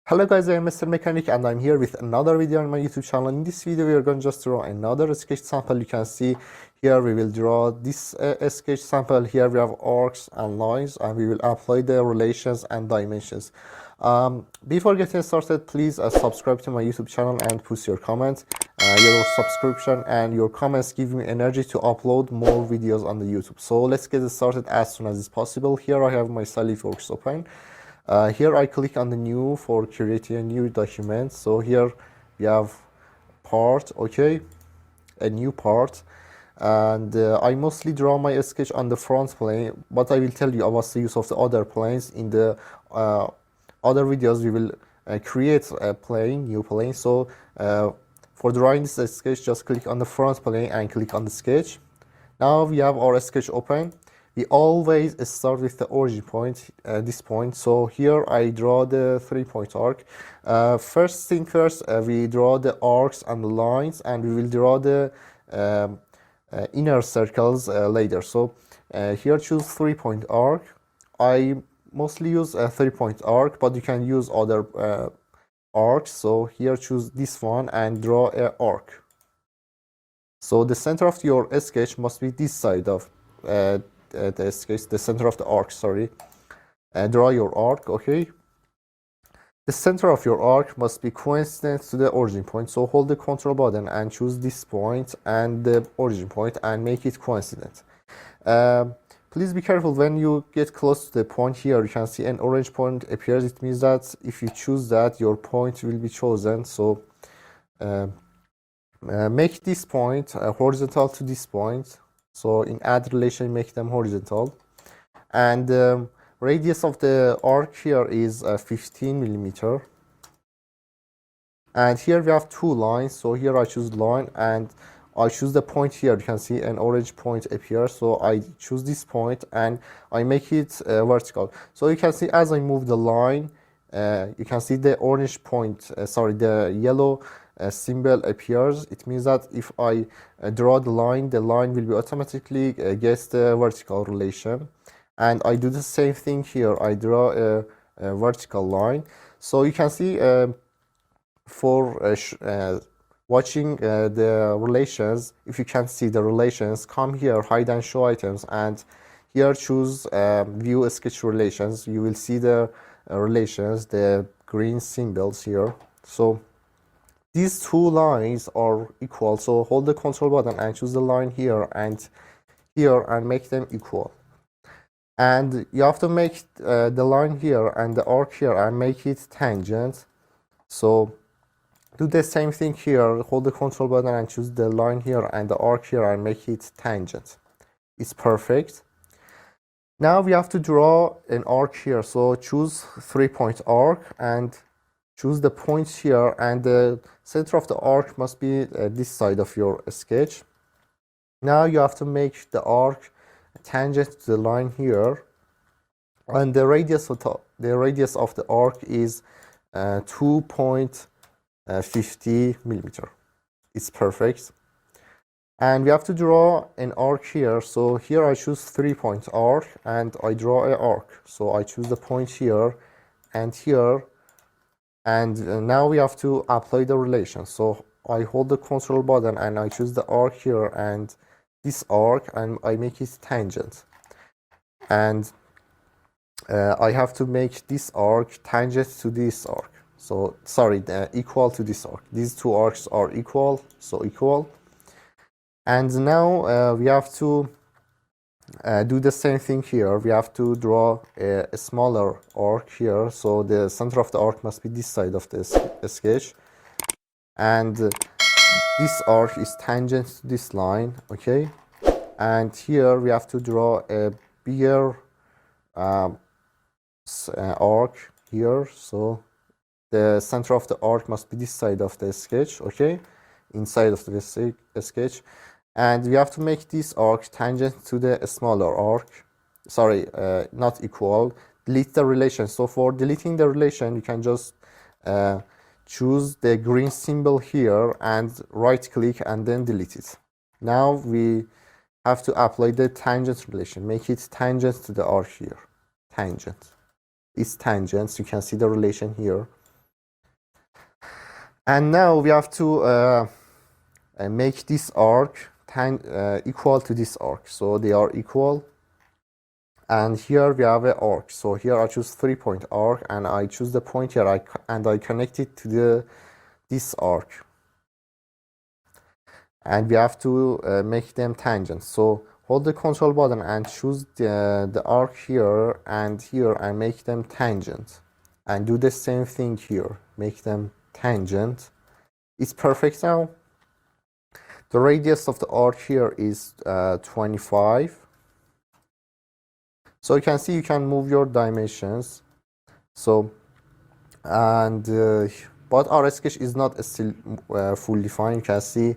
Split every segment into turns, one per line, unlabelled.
Hello guys, I am Mr.Mechanic and I'm here with another video on my YouTube channel. In this video we are going to just draw another sketch sample. You can see here we will draw this sketch sample. Here we have arcs and lines and we will apply the relations and dimensions. Before getting started, please subscribe to my YouTube channel and post your comments. Your subscription and your comments give me energy to upload more videos on the YouTube. So let's get started as soon as it's possible. Here I have my solidworks open. Here I click on the new for creating a new document. So here we have part, okay, a new part, and I mostly draw my sketch on the front plane, but I will tell you about the use of the other planes in the other videos. We will create a plane, new plane. So for drawing this sketch, just click on the front plane and click on the sketch. Now we have our sketch open. We always start with the origin point, this point. So here I draw the 3-point arc. First thing first, we draw the arcs and the lines, and we will draw the inner circles later. So here choose 3-point arc. I mostly use a 3-point arc, but you can use other arcs. So here choose this one and draw an arc. So the center of your sketch must be this side of the sketch, the center of the arc, sorry. Draw your arc, okay. The center of your arc must be coincident to the origin point. So hold the control button and choose this point and the origin point and make it coincident. Please be careful when you get close to the point. Here you can see an orange point appears. It means that if you choose that, your point will be chosen. So make this point horizontal to this point. So in add relation, make them horizontal. And radius of the arc here is 15 millimeter. And here we have two lines. So here I choose line and I choose the point here. You can see an orange point appear. So I choose this point and I make it vertical. So you can see as I move the line, you can see the orange point, the yellow symbol appears. It means that if I draw the line will be automatically get the vertical relation. And I do the same thing here. I draw a vertical line. So you can see for watching the relations, if you can see the relations, come here, hide and show items, and here choose view sketch relations. You will see the relations, the green symbols here. So these two lines are equal. So hold the control button and choose the line here and make them equal. And you have to make the line here and the arc here and make it tangent. So do the same thing here. Hold the control button and choose the line here and the arc here and make it tangent. It's perfect. Now we have to draw an arc here. So choose 3-point arc and choose the points here, and the center of the arc must be this side of your sketch. Now you have to make the arc tangent to the line here, and the radius of the arc is 2.50 millimeter. It's perfect. And we have to draw an arc here. So here I choose 3-point arc and I draw an arc. So I choose the point here and here. And now we have to apply the relation. So I hold the control button and I choose the arc here and this arc, and I make it tangent. And I have to make this arc tangent to this arc. So equal to this arc. These two arcs are equal, so equal. And now we have to do the same thing here. We have to draw a smaller arc here. So the center of the arc must be this side of the sketch. And this arc is tangent to this line, okay? And here we have to draw a bigger arc here. So the center of the arc must be this side of the sketch, okay? Inside of the sketch. And we have to make this arc tangent to the smaller arc. Not equal. Delete the relation. So for deleting the relation, you can just choose the green symbol here and right click and then delete it. Now we have to apply the tangent relation. Make it tangent to the arc here. Tangent. It's tangents. You can see the relation here. And now we have to make this arc equal to this arc, so they are equal. And here we have an arc, so here I choose 3-point arc, and I choose the point here, and I connect it to this arc, and we have to make them tangents. So hold the control button and choose the arc here and here and make them tangent, and do the same thing here, make them tangent. It's perfect now. The radius of the arc here is 25. So you can see you can move your dimensions. So, and but our sketch is not still fully defined. You can see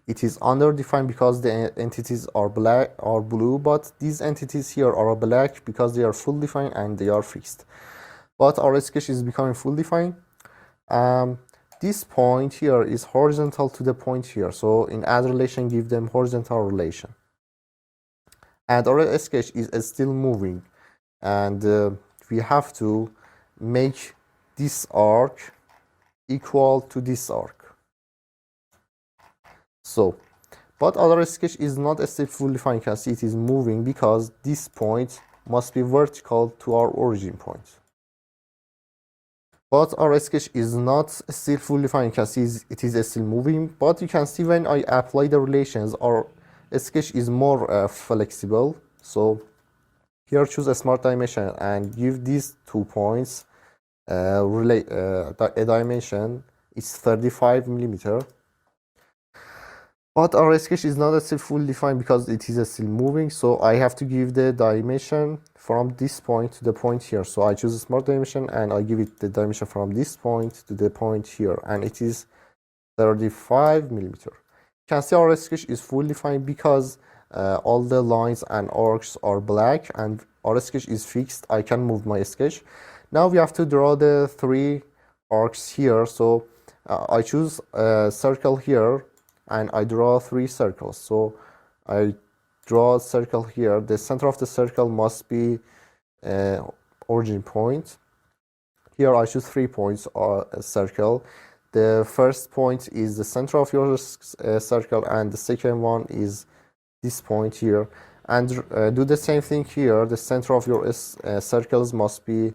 it is underdefined because the entities are blue, but these entities here are black because they are fully defined and they are fixed. But our sketch is becoming fully defined. This point here is horizontal to the point here, so in add relation give them horizontal relation. And our sketch is still moving, and we have to make this arc equal to this arc. So, but our sketch is not still fully defined. You can see it is moving because this point must be vertical to our origin point. But our sketch is not still fully defined. You can see it is still moving, but you can see when I apply the relations, our sketch is more flexible. So here choose a smart dimension and give these 2 points a dimension. It's 35 millimeter. But our sketch is not still fully defined because it is still moving, so I have to give the dimension from this point to the point here. So I choose a smart dimension and I give it the dimension from this point to the point here, and it is 35 millimeter. You can see our sketch is fully defined because all the lines and arcs are black, and our sketch is fixed. I can move my sketch. Now we have to draw the 3 arcs here. So I choose a circle here and I draw 3 circles. So I draw a circle here. The center of the circle must be origin point. Here I choose 3 points or a circle. The first point is the center of your circle, and the second one is this point here. And do the same thing here. The center of your circles must be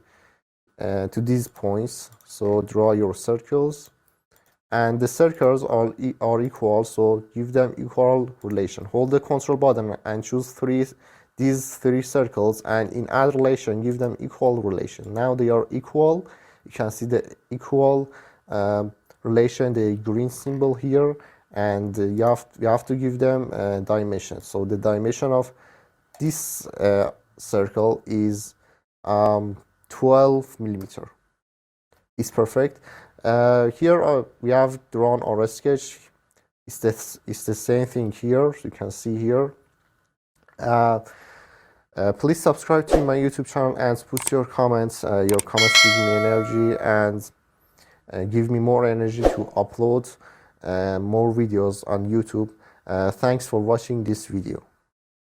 to these points. So draw your circles, and the circles are equal, so give them equal relation. Hold the control button and choose these 3 circles, and in add relation give them equal relation. Now they are equal. You can see the equal relation, the green symbol here, and you have to give them dimension. So the dimension of this circle is 12 millimeter. It's perfect. Here we have drawn our sketch. It's the same thing here. You can see here. Please subscribe to my YouTube channel and put your comments. Your comments give me energy and give me more energy to upload more videos on YouTube. Thanks for watching this video.